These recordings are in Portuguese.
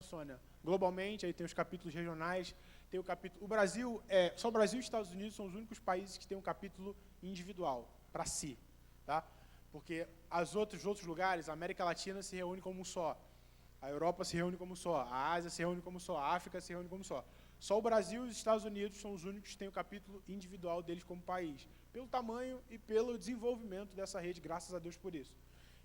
funciona globalmente, aí tem os capítulos regionais, tem o capítulo... só o Brasil e os Estados Unidos são os únicos países que têm um capítulo individual, para si, tá? Porque os outros lugares, a América Latina se reúne como um só, a Europa se reúne como só, a Ásia se reúne como só, a África se reúne como só. Só o Brasil e os Estados Unidos são os únicos que têm o capítulo individual deles como país, pelo tamanho e pelo desenvolvimento dessa rede, graças a Deus por isso.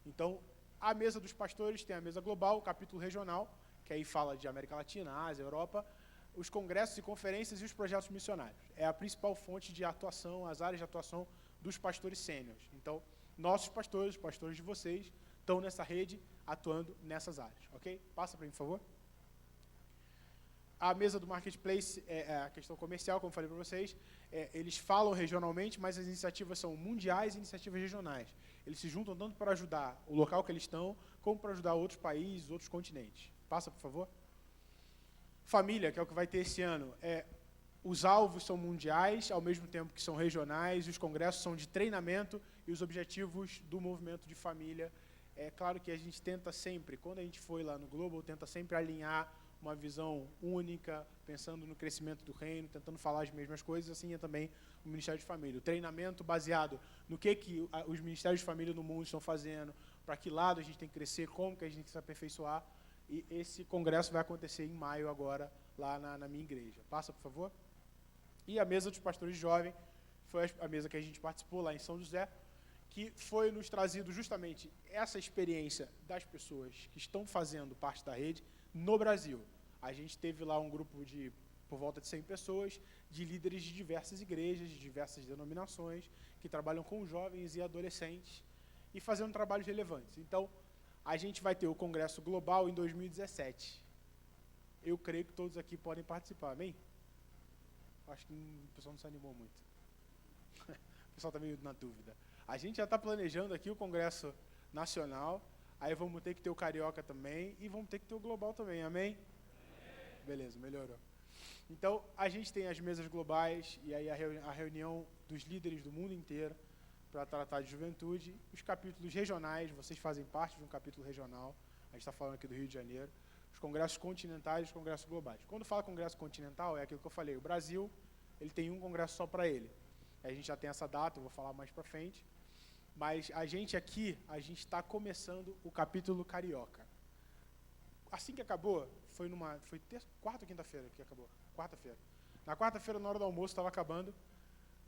Então, a mesa dos pastores tem a mesa global, o capítulo regional, que aí fala de América Latina, Ásia, Europa, os congressos e conferências e os projetos missionários. É a principal fonte de atuação, as áreas de atuação dos pastores sêniores. Então, nossos pastores, os pastores de vocês, estão nessa rede, atuando nessas áreas, ok? Passa para mim, por favor. A mesa do Marketplace é a questão comercial, como eu falei para vocês. Eles falam regionalmente, mas as iniciativas são mundiais e iniciativas regionais. Eles se juntam tanto para ajudar o local que eles estão, como para ajudar outros países, outros continentes. Passa, por favor. Família, que é o que vai ter esse ano. Os alvos são mundiais, ao mesmo tempo que são regionais, os congressos são de treinamento e os objetivos do movimento de família. É claro que a gente tenta sempre, quando a gente foi lá no Global, tenta sempre alinhar uma visão única, pensando no crescimento do reino, tentando falar as mesmas coisas, assim é também o Ministério de Família. O treinamento baseado no que os Ministérios de Família no mundo estão fazendo, para que lado a gente tem que crescer, como que a gente tem que se aperfeiçoar. E esse congresso vai acontecer em maio agora, lá na minha igreja. Passa, por favor. E a mesa dos pastores jovens, foi a mesa que a gente participou lá em São José, que foi nos trazido justamente essa experiência das pessoas que estão fazendo parte da rede no Brasil. A gente teve lá um grupo de, por volta de 100 pessoas, de líderes de diversas igrejas, de diversas denominações, que trabalham com jovens e adolescentes e fazendo trabalhos relevantes. Então, a gente vai ter o Congresso Global em 2017. Eu creio que todos aqui podem participar, amém? Acho que o pessoal não se animou muito. O pessoal está meio na dúvida. A gente já está planejando aqui o Congresso Nacional, aí vamos ter que ter o Carioca também e vamos ter que ter o Global também, amém? Beleza, melhorou. Então, a gente tem as mesas globais e aí a reunião dos líderes do mundo inteiro para tratar de juventude. Os capítulos regionais, vocês fazem parte de um capítulo regional, a gente está falando aqui do Rio de Janeiro. Os congressos continentais e os congressos globais. Quando fala congresso continental, é aquilo que eu falei, o Brasil, ele tem um congresso só para ele. A gente já tem essa data, eu vou falar mais para frente. Mas a gente aqui, a gente está começando o capítulo carioca. Assim que acabou, foi quarta ou quinta-feira que acabou? Quarta-feira. Na quarta-feira, na hora do almoço, estava acabando.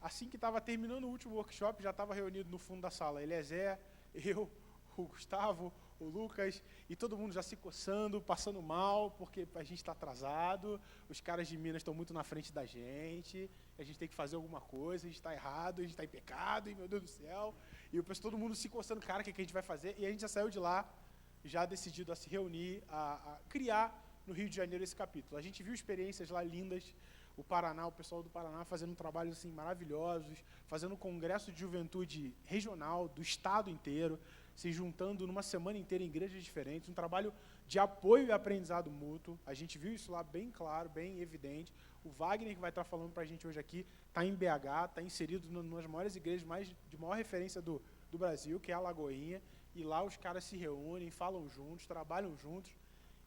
Assim que estava terminando o último workshop, já estava reunido no fundo da sala. Eliezer, eu, o Gustavo, o Lucas, e todo mundo já se coçando, passando mal, porque a gente está atrasado, os caras de Minas estão muito na frente da gente, a gente tem que fazer alguma coisa, a gente está errado, a gente está em pecado, e meu Deus do céu. E todo mundo se coçando, cara, o que a gente vai fazer? E a gente já saiu de lá, já decidido a se reunir, a criar no Rio de Janeiro esse capítulo. A gente viu experiências lá lindas, o Paraná, o pessoal do Paraná fazendo trabalhos assim, maravilhosos, fazendo um congresso de juventude regional, do estado inteiro, se juntando numa semana inteira em igrejas diferentes, um trabalho de apoio e aprendizado mútuo. A gente viu isso lá bem claro, bem evidente. O Wagner, que vai estar falando para a gente hoje aqui, está em BH, está inserido nas maiores igrejas de maior referência do Brasil, que é a Lagoinha, e lá os caras se reúnem, falam juntos, trabalham juntos.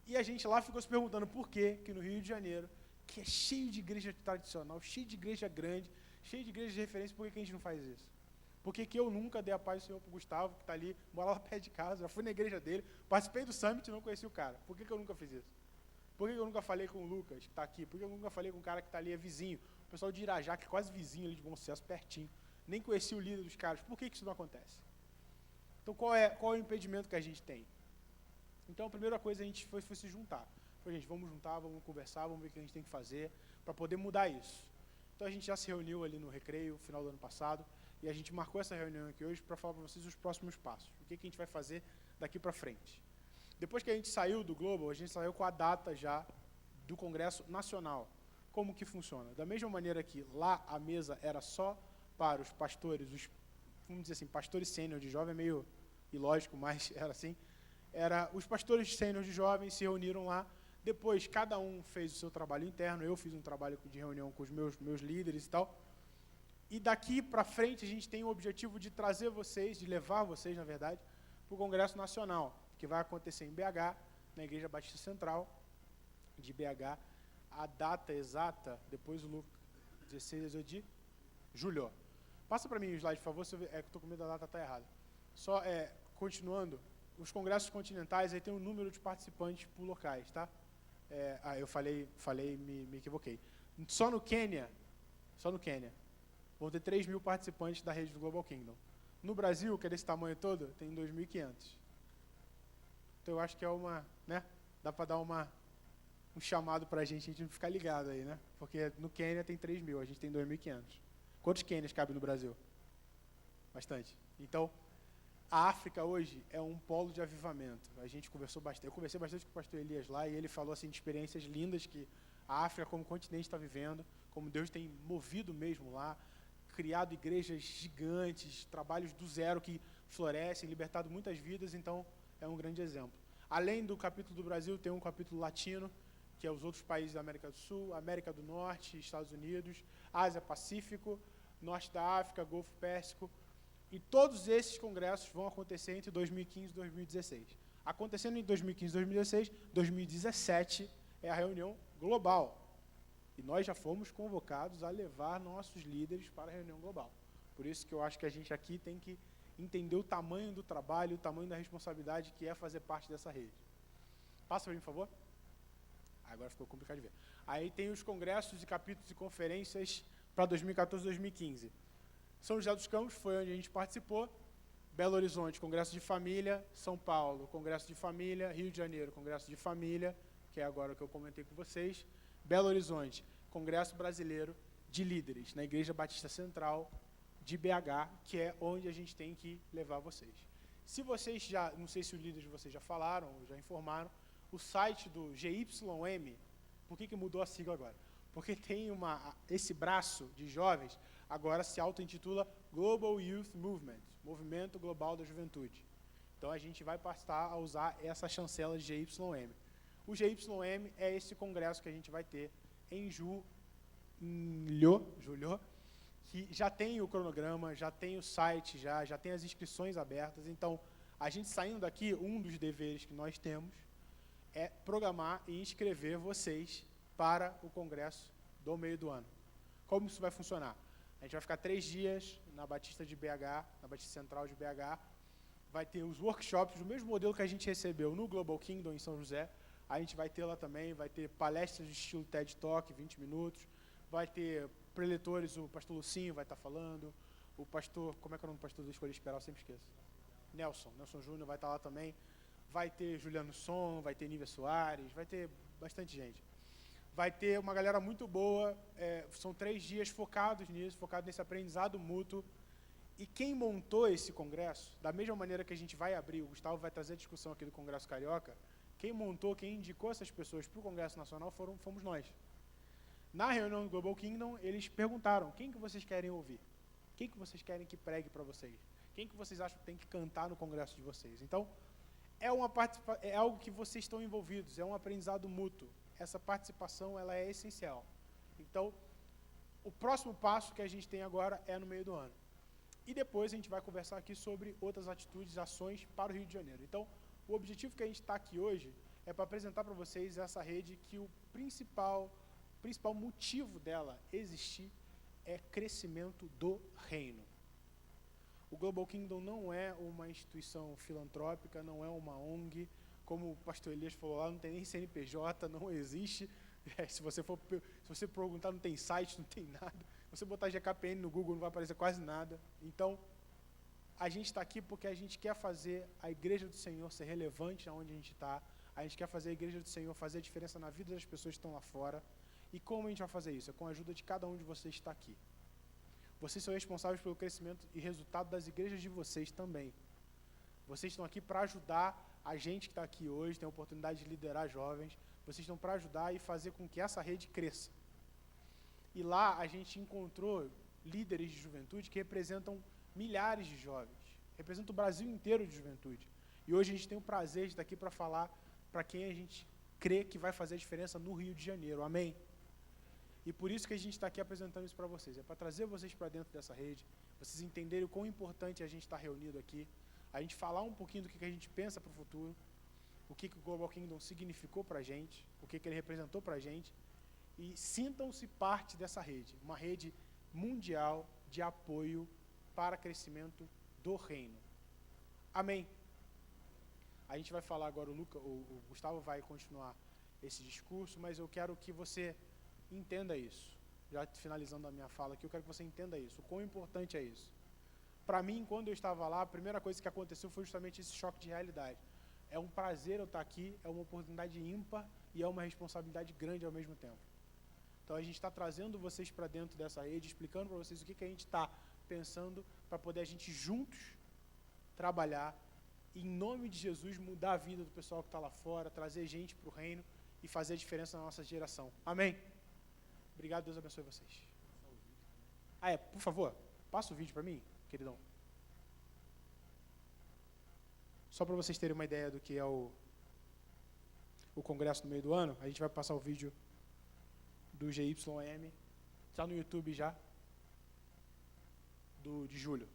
E a gente lá ficou se perguntando por que no Rio de Janeiro, que é cheio de igreja tradicional, cheio de igreja grande, cheio de igreja de referência, por que a gente não faz isso? Por que eu nunca dei a paz do Senhor para o Gustavo, que está ali, mora lá perto de casa, já fui na igreja dele, participei do Summit e não conheci o cara? Por que eu nunca fiz isso? Por que eu nunca falei com o Lucas, que está aqui? Por que eu nunca falei com o cara que está ali, é vizinho? O pessoal de Irajá, que é quase vizinho ali de Bom Sucesso, pertinho. Nem conheci o líder dos caras. Por que isso não acontece? Então, qual é o impedimento que a gente tem? Então, a primeira coisa a gente foi se juntar. Foi, gente, vamos juntar, vamos conversar, vamos ver o que a gente tem que fazer para poder mudar isso. Então, a gente já se reuniu ali no Recreio, no final do ano passado, e a gente marcou essa reunião aqui hoje para falar para vocês os próximos passos. O que a gente vai fazer daqui para frente. Depois que a gente saiu do Global, a gente saiu com a data já do Congresso Nacional. Como que funciona? Da mesma maneira que lá a mesa era só para os pastores, vamos dizer assim, pastores sênior de jovem, é meio ilógico, mas era assim. Os pastores sênior de jovens se reuniram lá. Depois, cada um fez o seu trabalho interno. Eu fiz um trabalho de reunião com os meus líderes e tal. E daqui para frente, a gente tem o objetivo de trazer vocês, de levar vocês, na verdade, para o Congresso Nacional, que vai acontecer em BH, na Igreja Batista Central, de BH. A data exata, depois o Lucas, 16 a 18 de julho. Passa para mim o slide, por favor, se eu ver, que eu estou com medo da data estar errada. Só, continuando, os congressos continentais, aí tem um número de participantes por locais, tá? Eu falei, me equivoquei. Só no Quênia, vão ter 3.000 participantes da rede do Global Kingdom. No Brasil, que é desse tamanho todo, tem 2.500. Então, eu acho que é dá para dar um chamado para a gente não ficar ligado aí, né? Porque no Quênia tem 3.000, a gente tem 2.500. Quantos Quênias cabem no Brasil? Bastante. Então, a África hoje é um polo de avivamento. A gente conversou bastante, eu conversei bastante com o pastor Elias lá, e ele falou assim, de experiências lindas que a África como continente está vivendo, como Deus tem movido mesmo lá, criado igrejas gigantes, trabalhos do zero que florescem, libertado muitas vidas, então é um grande exemplo. Além do capítulo do Brasil, tem um capítulo latino, que é os outros países da América do Sul, América do Norte, Estados Unidos, Ásia Pacífico, Norte da África, Golfo Pérsico, e todos esses congressos vão acontecer entre 2015 e 2016. Acontecendo em 2015 e 2016, 2017 é a reunião global. E nós já fomos convocados a levar nossos líderes para a reunião global. Por isso que eu acho que a gente aqui tem que entender o tamanho do trabalho, o tamanho da responsabilidade que é fazer parte dessa rede. Passa para mim, por favor. Agora ficou complicado de ver. Aí tem os congressos e capítulos e conferências para 2014 e 2015. São José dos Campos foi onde a gente participou. Belo Horizonte, Congresso de Família. São Paulo, Congresso de Família. Rio de Janeiro, Congresso de Família, que é agora o que eu comentei com vocês. Belo Horizonte, Congresso Brasileiro de Líderes, na Igreja Batista Central de BH, que é onde a gente tem que levar vocês. Se vocês já, não sei se os líderes de vocês já falaram, ou já informaram, o site do GYM, por que mudou a sigla agora? Porque tem esse braço de jovens, agora se auto-intitula Global Youth Movement, Movimento Global da Juventude. Então a gente vai passar a usar essa chancela de GYM. O GYM é esse congresso que a gente vai ter em julho, que já tem o cronograma, já tem o site, já tem as inscrições abertas. Então, a gente saindo daqui, um dos deveres que nós temos é programar e inscrever vocês para o congresso do meio do ano. Como isso vai funcionar? A gente vai ficar 3 dias na Batista de BH, na Batista Central de BH, vai ter os workshops, do mesmo modelo que a gente recebeu no Global Kingdom em São José, a gente vai ter lá também, vai ter palestras de estilo TED Talk, 20 minutos, vai ter preletores, o pastor Lucinho vai estar falando, o pastor, como é que é o nome do pastor da Escolha Esperar, eu sempre esqueço. Nelson Júnior vai estar lá também, vai ter Juliano Som, vai ter Nívia Soares, vai ter bastante gente. Vai ter uma galera muito boa, são 3 dias focados nisso, focados nesse aprendizado mútuo. E quem montou esse congresso, da mesma maneira que a gente vai abrir, o Gustavo vai trazer a discussão aqui do Congresso Carioca, quem montou, quem indicou essas pessoas para o Congresso Nacional fomos nós. Na reunião do Global Kingdom, eles perguntaram, quem que vocês querem ouvir? Quem que vocês querem que pregue para vocês? Quem que vocês acham que tem que cantar no congresso de vocês? Então, é algo que vocês estão envolvidos, é um aprendizado mútuo. Essa participação ela é essencial. Então, o próximo passo que a gente tem agora é no meio do ano. E depois a gente vai conversar aqui sobre outras atitudes, ações para o Rio de Janeiro. Então, o objetivo que a gente está aqui hoje é para apresentar para vocês essa rede que o principal motivo dela existir é crescimento do reino. O Global Kingdom não é uma instituição filantrópica, não é uma ONG, como o pastor Elias falou lá, não tem nem CNPJ, não existe. Se você perguntar, não tem site, não tem nada. Se você botar GKPN no Google, não vai aparecer quase nada. Então, a gente está aqui porque a gente quer fazer a Igreja do Senhor ser relevante onde a gente está. A gente quer fazer a Igreja do Senhor fazer a diferença na vida das pessoas que estão lá fora. E como a gente vai fazer isso? É com a ajuda de cada um de vocês que está aqui. Vocês são responsáveis pelo crescimento e resultado das igrejas de vocês também. Vocês estão aqui para ajudar a gente que está aqui hoje, tem a oportunidade de liderar jovens. Vocês estão para ajudar e fazer com que essa rede cresça. E lá a gente encontrou líderes de juventude que representam milhares de jovens, representam o Brasil inteiro de juventude. E hoje a gente tem o prazer de estar aqui para falar para quem a gente crê que vai fazer a diferença no Rio de Janeiro. Amém? E por isso que a gente está aqui apresentando isso para vocês. É para trazer vocês para dentro dessa rede, vocês entenderem o quão importante é a gente estar reunido aqui, a gente falar um pouquinho do que a gente pensa para o futuro. o que o Global Kingdom significou para a gente, o que ele representou para a gente, e sintam-se parte dessa rede, uma rede mundial de apoio para crescimento do reino. Amém. A gente vai falar agora, o Gustavo vai continuar esse discurso, mas eu quero que você entenda isso. Já finalizando a minha fala aqui, eu quero que você entenda isso, o quão importante é isso. Para mim, quando eu estava lá, a primeira coisa que aconteceu foi justamente esse choque de realidade. É um prazer eu estar aqui, é uma oportunidade ímpar e é uma responsabilidade grande ao mesmo tempo. Então a gente está trazendo vocês para dentro dessa rede, explicando para vocês o que a gente está pensando, para poder a gente juntos trabalhar, e em nome de Jesus, mudar a vida do pessoal que está lá fora, trazer gente para o reino e fazer a diferença na nossa geração. Amém? Obrigado, Deus abençoe vocês. Por favor, passa o vídeo para mim, queridão. Só para vocês terem uma ideia do que é o congresso no meio do ano, a gente vai passar o vídeo do GYM, está no YouTube já, de julho.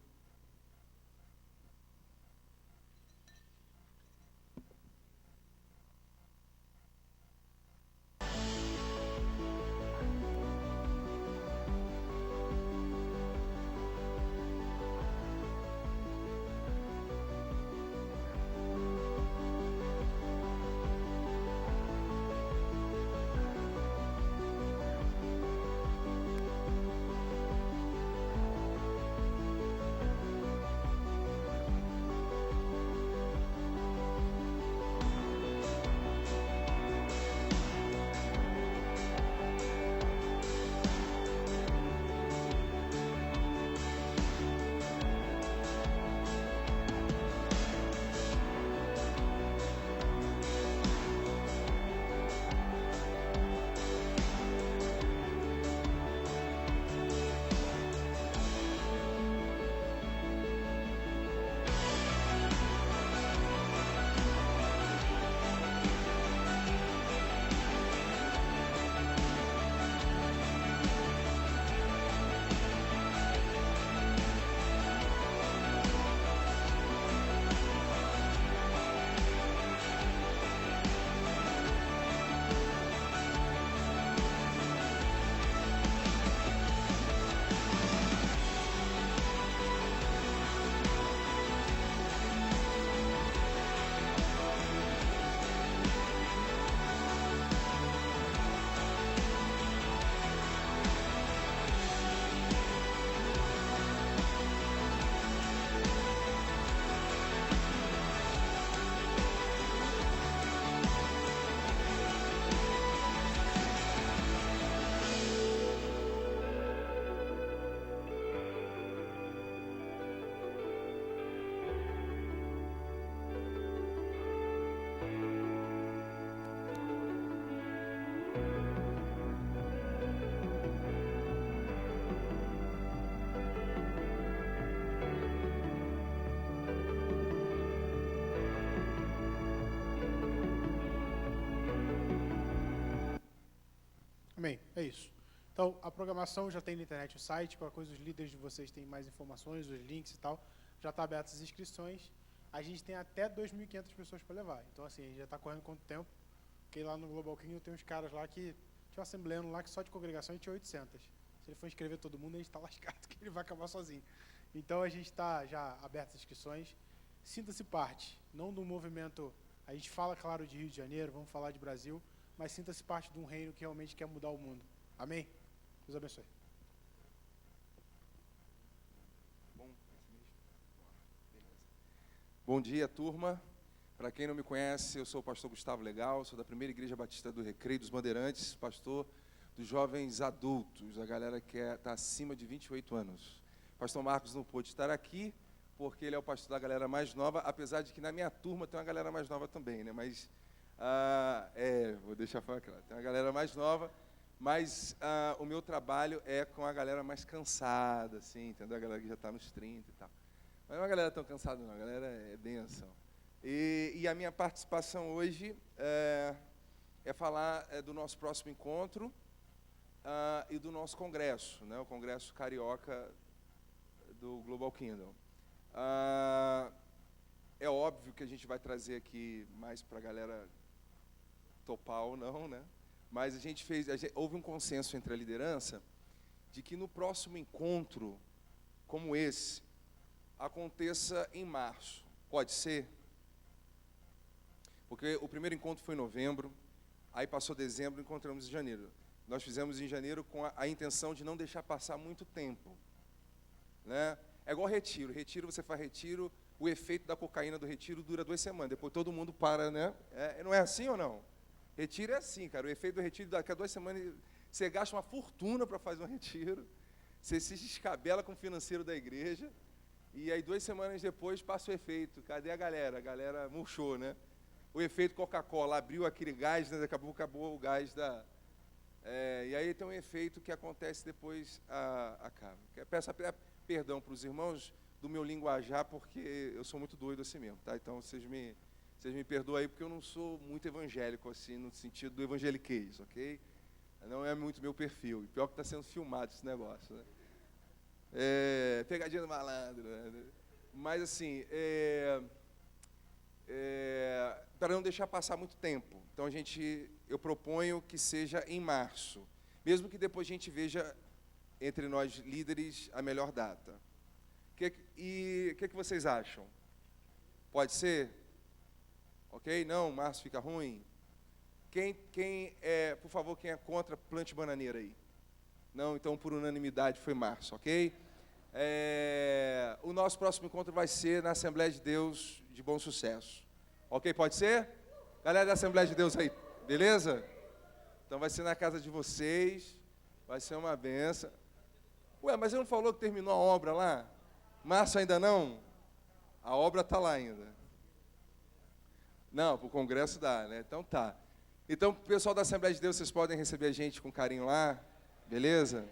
Amém, é isso. Então, a programação já tem na internet o site, qualquer coisa os líderes de vocês têm mais informações, os links e tal. Já está aberto as inscrições. A gente tem até 2.500 pessoas para levar. Então, assim, a gente já está correndo quanto tempo? Porque lá no Global Kingdom tem uns caras lá que... Tinha um assembleano lá que só de congregação tinha 800. Se ele for inscrever todo mundo, a gente está lascado, que ele vai acabar sozinho. Então, a gente está já aberto as inscrições. Sinta-se parte, não do movimento... A gente fala, claro, de Rio de Janeiro, vamos falar de Brasil, mas sinta-se parte de um reino que realmente quer mudar o mundo. Amém? Deus abençoe. Bom dia, turma. Para quem não me conhece, eu sou o pastor Gustavo Legal, sou da Primeira Igreja Batista do Recreio dos Bandeirantes, pastor dos jovens adultos, a galera que está acima de 28 anos. O pastor Marcos não pôde estar aqui, porque ele é o pastor da galera mais nova, apesar de que na minha turma tem uma galera mais nova também, né? Mas, vou deixar falar claro, tem uma galera mais nova, mas o meu trabalho é com a galera mais cansada, assim, entendeu? A galera que já está nos 30 e tal. Mas não é uma galera tão cansada, não, a galera é benção. E a minha participação hoje é falar do nosso próximo encontro e do nosso congresso, né? O Congresso Carioca do Global Kingdom. É óbvio que a gente vai trazer aqui mais para a galera topar ou não, né? Mas houve um consenso entre a liderança de que no próximo encontro, como esse, aconteça em março. Pode ser? Porque o primeiro encontro foi em novembro, aí passou dezembro, encontramos em janeiro. Nós fizemos em janeiro com a intenção de não deixar passar muito tempo, né? É igual retiro. Retiro, você faz retiro, o efeito da cocaína do retiro dura 2 semanas, depois todo mundo para, né? Não é assim ou não? Retiro é assim, cara. O efeito do retiro, daqui a 2 semanas, você gasta uma fortuna para fazer um retiro, você se descabela com o financeiro da igreja, e aí 2 semanas depois passa o efeito. Cadê a galera? A galera murchou, né? O efeito Coca-Cola, abriu aquele gás, né? Acabou o gás da... e aí tem um efeito que acontece depois, acaba. Peço perdão para os irmãos do meu linguajar, porque eu sou muito doido assim mesmo, tá? Então, vocês me perdoam aí, porque eu não sou muito evangélico, assim, no sentido do evangeliquez, ok? Não é muito meu perfil. E pior que está sendo filmado esse negócio, né? Pegadinha do malandro, né? Mas, assim, para não deixar passar muito tempo. Então, eu proponho que seja em março, mesmo que depois a gente veja entre nós líderes a melhor data. O que vocês acham? Pode ser? Ok? Não, março fica ruim? Por favor, quem é contra, plante bananeira aí. Não, então por unanimidade foi março, ok? O nosso próximo encontro vai ser na Assembleia de Deus de Bom Sucesso. Ok, pode ser? Galera da Assembleia de Deus aí, beleza? Então vai ser na casa de vocês, vai ser uma benção. Ué, mas ele não falou que terminou a obra lá? Março ainda não? A obra está lá ainda. Não, para o congresso dá, né? Então tá. Então, pessoal da Assembleia de Deus, vocês podem receber a gente com carinho lá, beleza?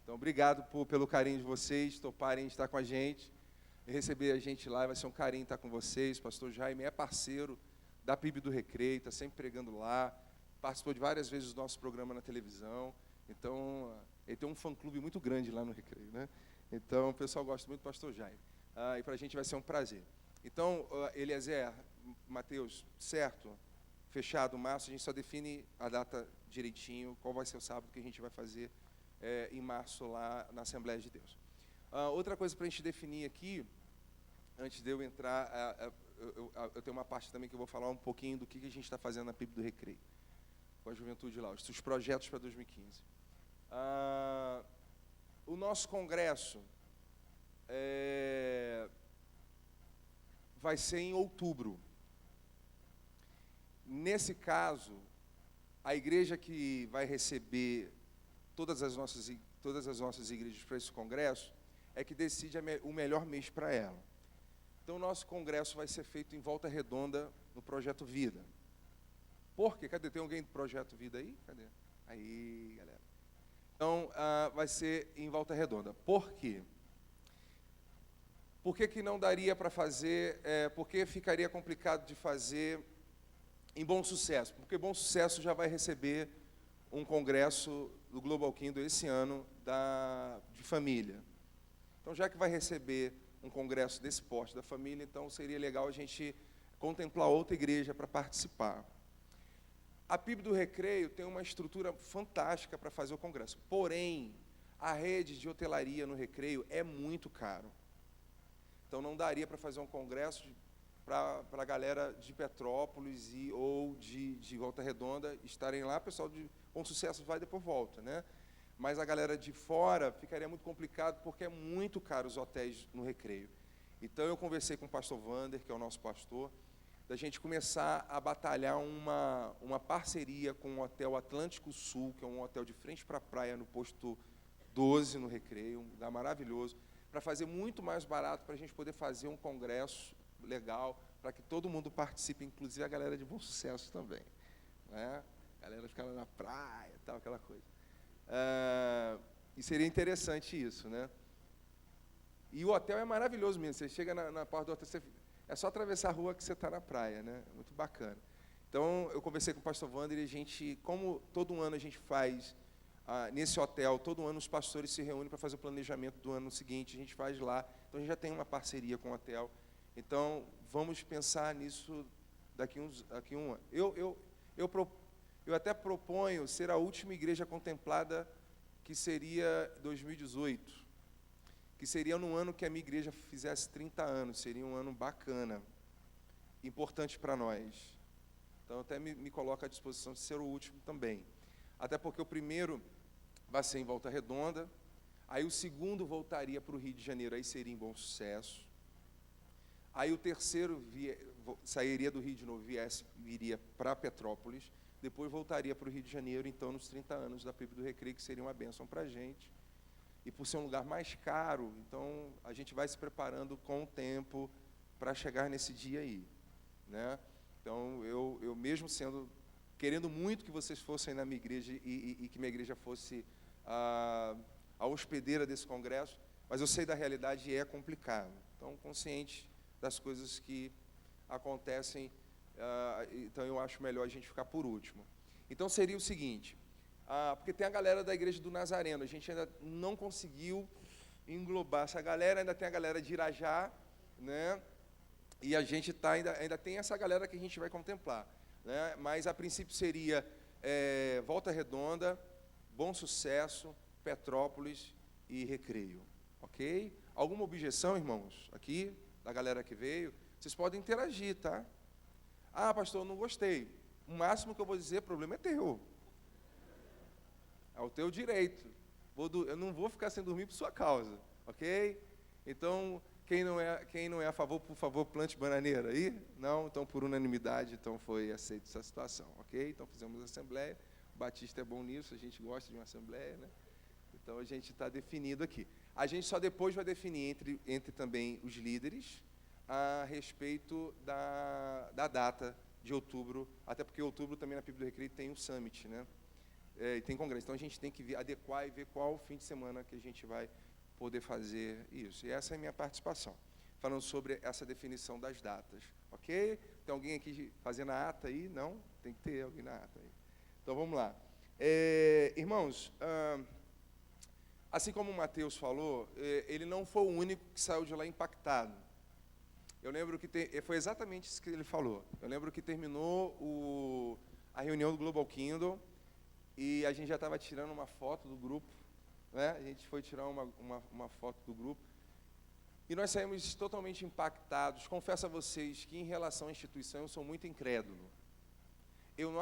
Então, obrigado pelo carinho de vocês, toparem estar com a gente, e receber a gente lá, vai ser um carinho estar com vocês. Pastor Jaime é parceiro da PIB do Recreio, está sempre pregando lá, participou de várias vezes do nosso programa na televisão, então, ele tem um fã-clube muito grande lá no Recreio, né? Então, o pessoal gosta muito do pastor Jaime. E para a gente vai ser um prazer. Então, Eliezer, Mateus, certo? Fechado, março, a gente só define a data direitinho, qual vai ser o sábado que a gente vai fazer em março lá na Assembleia de Deus. Outra coisa para a gente definir aqui, antes de eu entrar, eu tenho uma parte também que eu vou falar um pouquinho do que a gente está fazendo na PIB do Recreio, com a juventude lá, os projetos para 2015. O nosso congresso vai ser em outubro. Nesse caso, a igreja que vai receber todas as nossas igrejas para esse congresso é que decide o melhor mês para ela. Então, o nosso congresso vai ser feito em Volta Redonda, no Projeto Vida. Por quê? Cadê? Tem alguém do Projeto Vida aí? Cadê? Aí, galera. Então, vai ser em Volta Redonda. Por quê? Por que não daria para fazer, por que ficaria complicado de fazer em Bom Sucesso? Porque Bom Sucesso já vai receber um congresso do Global Kingdom esse ano de família. Então, já que vai receber um congresso desse porte da família, então seria legal a gente contemplar outra igreja para participar. A PIB do Recreio tem uma estrutura fantástica para fazer o congresso, porém, a rede de hotelaria no Recreio é muito caro. Então, não daria para fazer um congresso para a galera de Petrópolis ou de Volta Redonda estarem lá. O pessoal de Bom Sucesso vai e depois volta, né? Mas a galera de fora ficaria muito complicado, porque é muito caro os hotéis no Recreio. Então, eu conversei com o pastor Wander, que é o nosso pastor, da gente começar a batalhar uma parceria com o Hotel Atlântico Sul, que é um hotel de frente para a praia, no posto 12, no Recreio, um lugar maravilhoso, para fazer muito mais barato, para a gente poder fazer um congresso legal, para que todo mundo participe, inclusive a galera de Bom Sucesso também, né? A galera fica lá na praia, tal, aquela coisa. E seria interessante isso, né? E o hotel é maravilhoso mesmo. Você chega na porta do hotel, é só atravessar a rua que você está na praia, né? Muito bacana. Então, eu conversei com o pastor Wander e a gente, como todo ano a gente faz nesse hotel, todo ano os pastores se reúnem para fazer o planejamento do ano seguinte, a gente faz lá. Então, a gente já tem uma parceria com o hotel Então, vamos pensar nisso daqui um ano. Eu até proponho ser a última igreja contemplada, que seria 2018, que seria no ano que a minha igreja fizesse 30 anos, seria um ano bacana, importante para nós. Então, até me coloco à disposição de ser o último também. Até porque o primeiro vai ser em Volta Redonda, aí o segundo voltaria para o Rio de Janeiro, aí seria em Bom Sucesso. Aí o terceiro sairia do Rio de novo, viria para Petrópolis, depois voltaria para o Rio de Janeiro, então, nos 30 anos da PIB do Recreio, que seria uma bênção para a gente. E por ser um lugar mais caro, então, a gente vai se preparando com o tempo para chegar nesse dia aí, né? Então, eu mesmo querendo muito que vocês fossem na minha igreja e que minha igreja fosse a hospedeira desse congresso, mas eu sei da realidade e é complicado. Então, consciente das coisas que acontecem, então eu acho melhor a gente ficar por último. Então, seria o seguinte, porque tem a galera da Igreja do Nazareno, a gente ainda não conseguiu englobar essa galera, ainda tem a galera de Irajá, né? E a gente ainda tem essa galera que a gente vai contemplar, né? Mas a princípio seria Volta Redonda, Bom Sucesso, Petrópolis e Recreio, ok? Alguma objeção, irmãos, aqui, da galera que veio? Vocês podem interagir, tá? Ah, pastor, não gostei. O máximo que eu vou dizer, o problema é teu. É o teu direito. Eu não vou ficar sem dormir por sua causa, ok? Então, quem não é a favor, por favor, plante bananeira aí. Não, então, por unanimidade, então foi aceita essa situação, ok? Então, fizemos a assembleia. O Batista é bom nisso, a gente gosta de uma assembleia, né? Então, a gente está definido aqui. A gente só depois vai definir entre também os líderes a respeito da data de outubro, até porque outubro também na PIB do Recreio tem o Summit, né? E tem congresso. Então, a gente tem que adequar e ver qual fim de semana que a gente vai poder fazer isso. E essa é a minha participação, falando sobre essa definição das datas, ok? Tem alguém aqui fazendo a ata aí? Não? Tem que ter alguém na ata aí. Então, vamos lá. Irmãos, assim como o Mateus falou, ele não foi o único que saiu de lá impactado. Eu lembro que foi exatamente isso que ele falou. Eu lembro que terminou a reunião do Global Kingdom e a gente já estava tirando uma foto do grupo, né? A gente foi tirar uma foto do grupo e nós saímos totalmente impactados. Confesso a vocês que, em relação à instituição, eu sou muito incrédulo. Eu não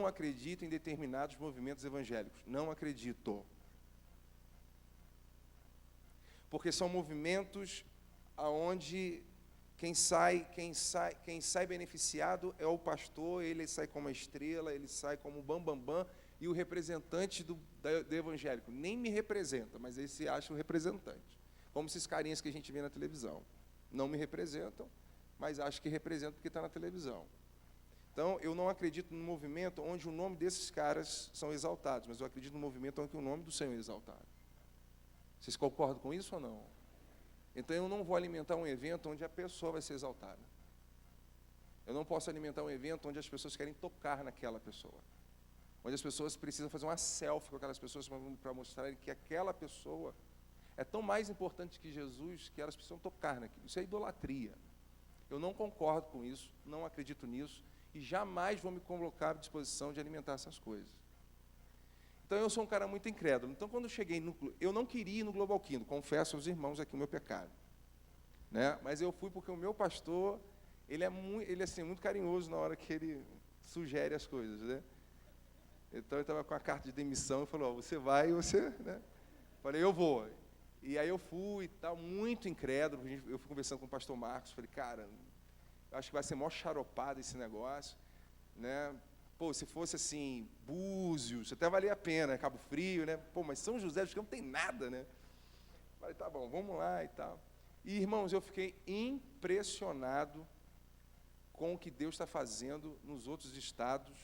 acredito em determinados movimentos evangélicos. Não acredito. Porque são movimentos aonde quem sai beneficiado é o pastor, ele sai como a estrela, ele sai como o bambambam, e o representante do evangélico nem me representa, mas ele se acha o representante. Como esses carinhas que a gente vê na televisão. Não me representam, mas acho que representam porque está na televisão. Então, eu não acredito no movimento onde o nome desses caras são exaltados, mas eu acredito no movimento onde o nome do Senhor é exaltado. Vocês concordam com isso ou não? Então, eu não vou alimentar um evento onde a pessoa vai ser exaltada. Eu não posso alimentar um evento onde as pessoas querem tocar naquela pessoa. Onde as pessoas precisam fazer uma selfie com aquelas pessoas para mostrarem que aquela pessoa é tão mais importante que Jesus, que elas precisam tocar naquilo. Isso é idolatria. Eu não concordo com isso, não acredito nisso, e jamais vou me colocar à disposição de alimentar essas coisas. Então, eu sou um cara muito incrédulo. Então, quando eu cheguei eu não queria ir no Global Kingdom, confesso aos irmãos aqui o meu pecado, né? Mas eu fui porque o meu pastor, ele é muito carinhoso na hora que ele sugere as coisas, né? Então, eu estava com a carta de demissão e falou, você vai, né? Falei, eu vou. E aí eu fui e tal, muito incrédulo. Eu fui conversando com o pastor Marcos, falei, cara, eu acho que vai ser mó charopado esse negócio, né? Pô, se fosse assim, Búzios, até valia a pena, Cabo Frio, né? Pô, mas São José dos Campos não tem nada, né? Falei, tá bom, vamos lá e tal. E, irmãos, eu fiquei impressionado com o que Deus está fazendo nos outros estados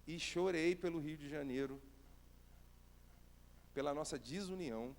e chorei pelo Rio de Janeiro, pela nossa desunião,